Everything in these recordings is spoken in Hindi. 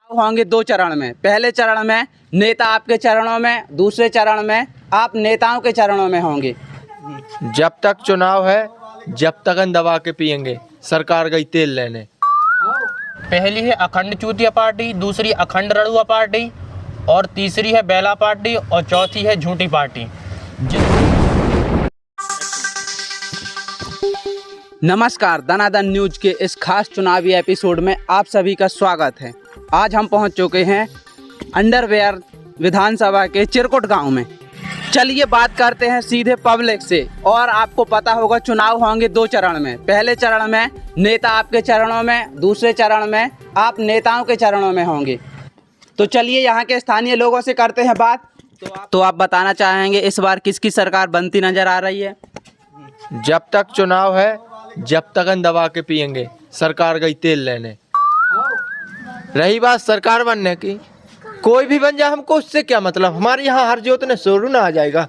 होंगे दो चरण में। पहले चरण में नेता आपके चरणों में, दूसरे चरण में आप नेताओं के चरणों में होंगे। जब तक चुनाव है जब तक हम दबा के पियेंगे, सरकार गई तेल लेने। पहली है अखंड चूतिया पार्टी, दूसरी अखंड रड़ुआ पार्टी और तीसरी है बेला पार्टी और चौथी है झूठी पार्टी। नमस्कार, दनादन न्यूज के इस खास चुनावी एपिसोड में आप सभी का स्वागत है। आज हम पहुंच चुके हैं अंडरवेयर विधानसभा के चिरकुट गांव में। चलिए बात करते हैं सीधे पब्लिक से। और आपको पता होगा चुनाव होंगे दो चरण में। पहले चरण में नेता आपके चरणों में, दूसरे चरण में आप नेताओं के चरणों में होंगे। तो चलिए यहाँ के स्थानीय लोगों से करते हैं बात। तो आप बताना चाहेंगे इस बार किसकी सरकार बनती नजर आ रही है? जब तक चुनाव है जब तक हम दबा के पियेंगे, सरकार गई तेल लेने। रही बात सरकार बनने की, कोई भी बन जाए हमको उससे क्या मतलब। हमारे यहाँ हर जोत ने शोरू ना आ जाएगा।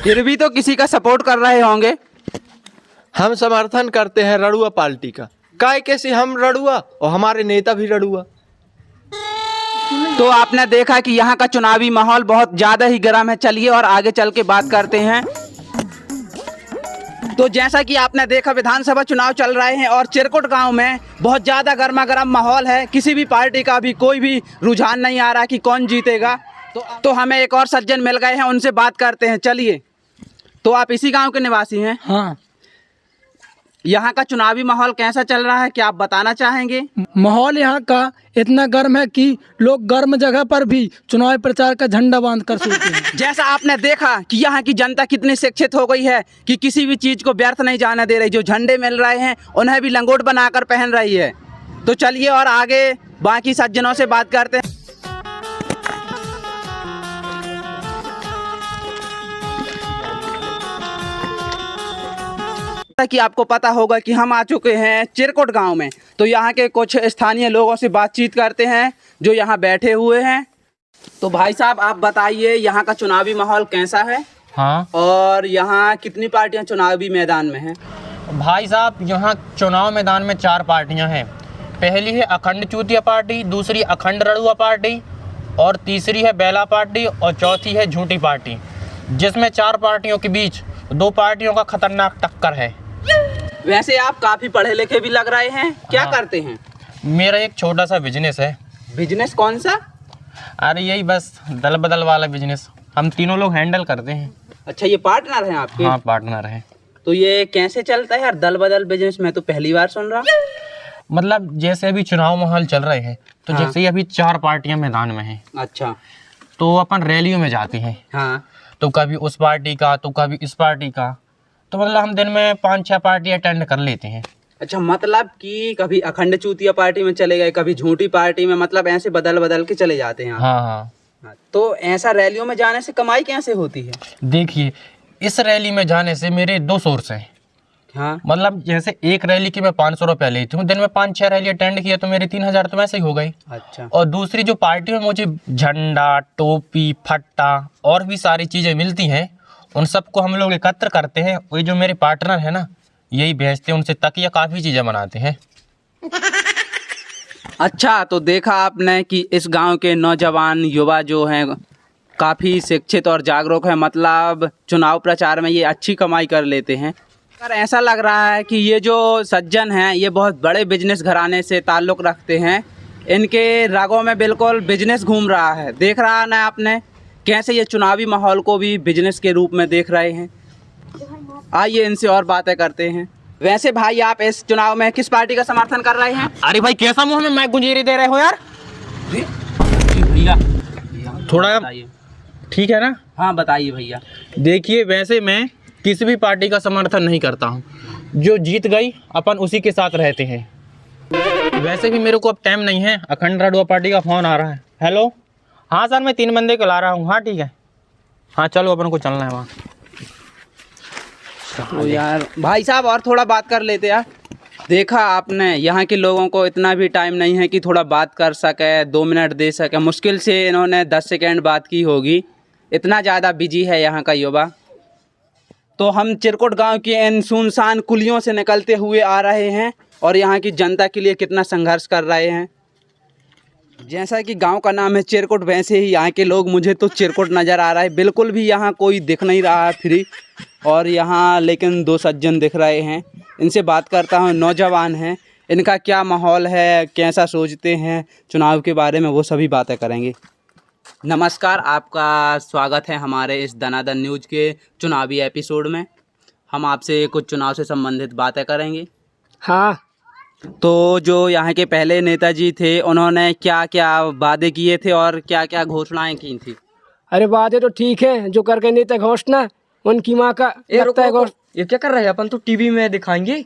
फिर भी तो किसी का सपोर्ट कर रहे होंगे। हम समर्थन करते हैं रड़ुआ पार्टी का। काय कैसे हम रड़ुआ और हमारे नेता भी रड़ुआ। तो आपने देखा कि यहाँ का चुनावी माहौल बहुत ज्यादा ही गर्म है। चलिए और आगे चल के बात करते हैं। तो जैसा कि आपने देखा विधानसभा चुनाव चल रहे हैं और चिरकुट गांव में बहुत ज़्यादा गर्मा गर्म माहौल है। किसी भी पार्टी का भी कोई भी रुझान नहीं आ रहा कि कौन जीतेगा। तो हमें एक और सज्जन मिल गए हैं, उनसे बात करते हैं। चलिए, तो आप इसी गांव के निवासी हैं? हाँ। यहाँ का चुनावी माहौल कैसा चल रहा है, क्या आप बताना चाहेंगे? माहौल यहाँ का इतना गर्म है कि लोग गर्म जगह पर भी चुनाव प्रचार का झंडा बांध कर सोते हैं। जैसा आपने देखा कि यहाँ की जनता कितनी शिक्षित हो गई है कि किसी भी चीज़ को व्यर्थ नहीं जाने दे रही। जो झंडे मिल रहे हैं उन्हें भी लंगोट बनाकर पहन रही है। तो चलिए और आगे बाकी सज्जनों से बात करते हैं। कि आपको पता होगा कि हम आ चुके हैं चिरकुट गांव में। तो यहाँ के कुछ स्थानीय लोगों से बातचीत करते हैं जो यहाँ बैठे हुए हैं। तो भाई साहब आप बताइए यहाँ का चुनावी माहौल कैसा है? हाँ और यहाँ कितनी पार्टियां चुनावी मैदान में हैं? भाई साहब, यहाँ चुनाव मैदान में 4 पार्टियां हैं। पहली है अखंड चूतिया पार्टी, दूसरी अखंड रड़ुआ पार्टी और तीसरी है बेला पार्टी और चौथी है झूठी पार्टी। जिसमें 4 पार्टियों के बीच 2 पार्टियों का खतरनाक टक्कर है। वैसे आप काफी पढ़े लिखे भी लग रहे हैं, क्या हाँ। करते हैं? मेरा एक छोटा सा बिजनेस है। बिजनेस कौन सा? अरे यही बस दल बदल वाला बिजनेस हम तीनों लोग हैंडल करते हैं। अच्छा, ये पार्टनर हैं आपके? हाँ, पार्टनर है। तो ये कैसे चलता है यार दल बदल बिजनेस? मैं तो पहली बार सुन रहा। मतलब जैसे अभी चुनाव माहौल चल रहे हैं तो हाँ। जैसे ही अभी 4 पार्टियां मैदान में हैं अच्छा। तो अपन रैलियों में जाते हैं। हाँ। तो कभी उस पार्टी का तो कभी इस पार्टी का। तो मतलब हम दिन में 5-6 पार्टी अटेंड कर लेते हैं। अच्छा, मतलब कि कभी अखंड चूतिया पार्टी में चले गए, कभी झूठी पार्टी में, मतलब ऐसे बदल बदल के चले जाते हैं आप। हाँ हाँ। हाँ, तो ऐसा रैलियों में जाने से कमाई कैसे होती है? देखिए, इस रैली में जाने से मेरे 2 सोर्स हैं। हाँ। मतलब जैसे एक रैली की मैं 500 रुपया लेती हूँ, दिन में 5-6 रैली अटेंड किया तो मेरी 3000 तो वैसे ही हो गई। अच्छा। और दूसरी जो पार्टी में मुझे झंडा, टोपी, फट्टा और भी सारी चीज़ें मिलती हैं, उन सबको हम लोग एकत्र करते हैं। वही जो मेरे पार्टनर है ना, यही बेचते हैं, उनसे तक या काफ़ी चीज़ें बनाते हैं। अच्छा, तो देखा आपने कि इस गांव के नौजवान युवा जो हैं काफ़ी शिक्षित और जागरूक है। मतलब चुनाव प्रचार में ये अच्छी कमाई कर लेते हैं। पर ऐसा लग रहा है कि ये जो सज्जन हैं ये बहुत बड़े बिजनेस घराने से ताल्लुक़ रखते हैं। इनके रगों में बिल्कुल बिजनेस घूम रहा है। देख रहा ना आपने कैसे ये चुनावी माहौल को भी बिजनेस के रूप में देख रहे हैं। आइए इनसे और बातें करते हैं। वैसे भाई आप इस चुनाव में किस पार्टी का समर्थन कर रहे हैं? अरे भाई, कैसा मुँह में मैं गुंजेरी दे रहे हो यार? भैया थोड़ा बताइए। ठीक है ना? हाँ बताइए भैया। देखिए, वैसे मैं किसी भी पार्टी का समर्थन नहीं करता हूँ। जो जीत गई अपन उसी के साथ रहते हैं। वैसे भी मेरे को अब टाइम नहीं है। अखंड रड़ुआ पार्टी का फ़ोन आ रहा है। हेलो, हाँ सर, मैं 3 बंदे को ला रहा हूँ। हाँ ठीक है, हाँ चलो अपन को चलना है वहाँ। तो यार भाई साहब और थोड़ा बात कर लेते यार। देखा आपने यहाँ के लोगों को इतना भी टाइम नहीं है कि थोड़ा बात कर सके, 2 मिनट दे सके। मुश्किल से इन्होंने 10 सेकेंड बात की होगी, इतना ज़्यादा बिजी है यहाँ का युवा। तो हम चिरकुट गांव की इन सुनसान कुलियों से निकलते हुए आ रहे हैं और यहाँ की जनता के लिए कितना संघर्ष कर रहे हैं। जैसा कि गांव का नाम है चिरकुट, वैसे ही यहाँ के लोग, मुझे तो चिरकुट नज़र आ रहा है, बिल्कुल भी यहाँ कोई दिख नहीं रहा है फ्री। और यहाँ लेकिन दो सज्जन दिख रहे हैं, इनसे बात करता हूँ। नौजवान हैं, इनका क्या माहौल है, कैसा सोचते हैं चुनाव के बारे में, वो सभी बातें करेंगे। नमस्कार, आपका स्वागत है हमारे इस दनादन न्यूज़ के चुनावी एपिसोड में। हम आपसे कुछ चुनाव से संबंधित बातें करेंगे। हाँ, तो जो यहाँ के पहले नेताजी थे, उन्होंने क्या क्या वादे किए थे और क्या क्या घोषणाएं की थी? अरे वादे तो ठीक है, जो करके नहीं थे घोषणा, उनकी माँ का लगता है ये क्या कर रहे हैं अपन, तो टीवी में दिखाएंगे।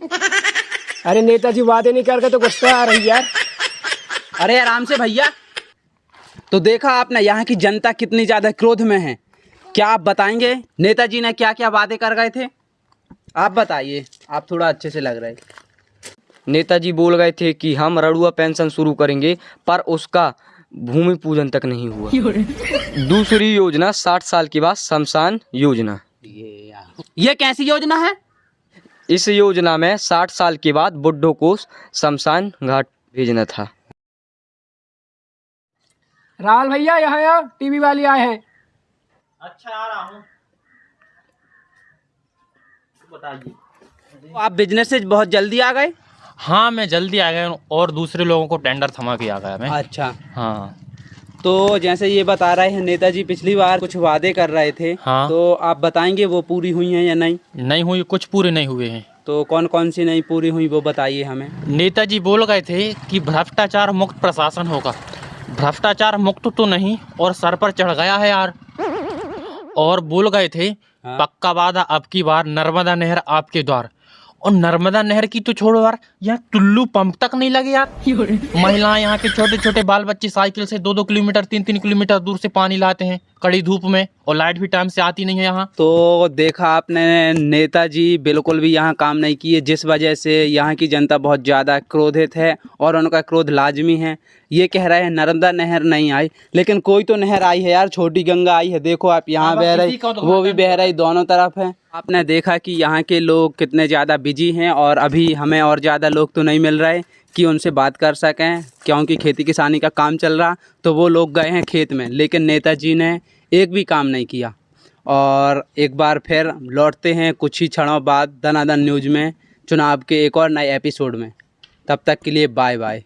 अरे नेताजी वादे नहीं करके तो गुस्सा आ रही यार। अरे आराम से भैया। तो देखा आपने यहाँ की जनता कितनी ज़्यादा क्रोध में है। क्या आप बताएंगे नेताजी ने क्या क्या वादे कर गए थे? आप बताइए, आप थोड़ा अच्छे से लग रहे हैं। नेताजी बोल गए थे कि हम रड़ुआ पेंशन शुरू करेंगे, पर उसका भूमि पूजन तक नहीं हुआ। दूसरी योजना 60 साल के बाद शमशान योजना। ये कैसी योजना है? इस योजना में 60 साल के बाद बुड्ढों को शमशान घाट भेजना था। राहुल भैया यहाँ आओ, टीवी वाले आए हैं। अच्छा, आ रहा हूँ, बताइए। तो आप बिजनेस से बहुत जल्दी आ गए? हाँ, मैं जल्दी आ गया और दूसरे लोगों को टेंडर थमा के आ गया मैं। अच्छा, हाँ। तो जैसे ये बता रहे हैं नेताजी पिछली बार कुछ वादे कर रहे थे। हाँ। तो आप बताएंगे वो पूरी हुई हैं या नहीं? नहीं हुई, कुछ पूरे नहीं हुए हैं। तो कौन कौन सी नहीं पूरी हुई वो बताइए हमें। नेताजी बोल गए थे कि भ्रष्टाचार मुक्त प्रशासन होगा। भ्रष्टाचार मुक्त तो नहीं, और सर पर चढ़ गया है यार। और बोल गए थे पक्का वादा, अब की बार नर्मदा नहर आपके द्वार। और नर्मदा नहर की तो छोड़ो यार, यहाँ टुल्लू पंप तक नहीं लगे यार। महिलाएं, यहाँ के छोटे छोटे बाल बच्चे साइकिल से 2-2 किलोमीटर 3-3 किलोमीटर दूर से पानी लाते हैं कड़ी धूप में, और लाइट भी टाइम से आती नहीं है यहाँ। तो देखा आपने, नेताजी बिल्कुल भी यहाँ काम नहीं किए, जिस वजह से यहाँ की जनता बहुत ज़्यादा क्रोधित है और उनका क्रोध लाजमी है। ये कह रहे हैं नर्मदा नहर नहीं आई, लेकिन कोई तो नहर आई है यार, छोटी गंगा आई है। देखो आप, यहाँ बह रही, वो भी बह रही, दोनों तरफ है। आपने देखा कि यहाँ के लोग कितने ज़्यादा बिजी हैं, और अभी हमें और ज़्यादा लोग तो नहीं मिल रहे कि उनसे बात कर सकें, क्योंकि खेती किसानी का काम चल रहा। तो वो लोग गए हैं खेत में, लेकिन नेताजी ने एक भी काम नहीं किया। और एक बार फिर लौटते हैं कुछ ही क्षणों बाद दनादन न्यूज़ में, चुनाव के एक और नए एपिसोड में। तब तक के लिए बाय बाय।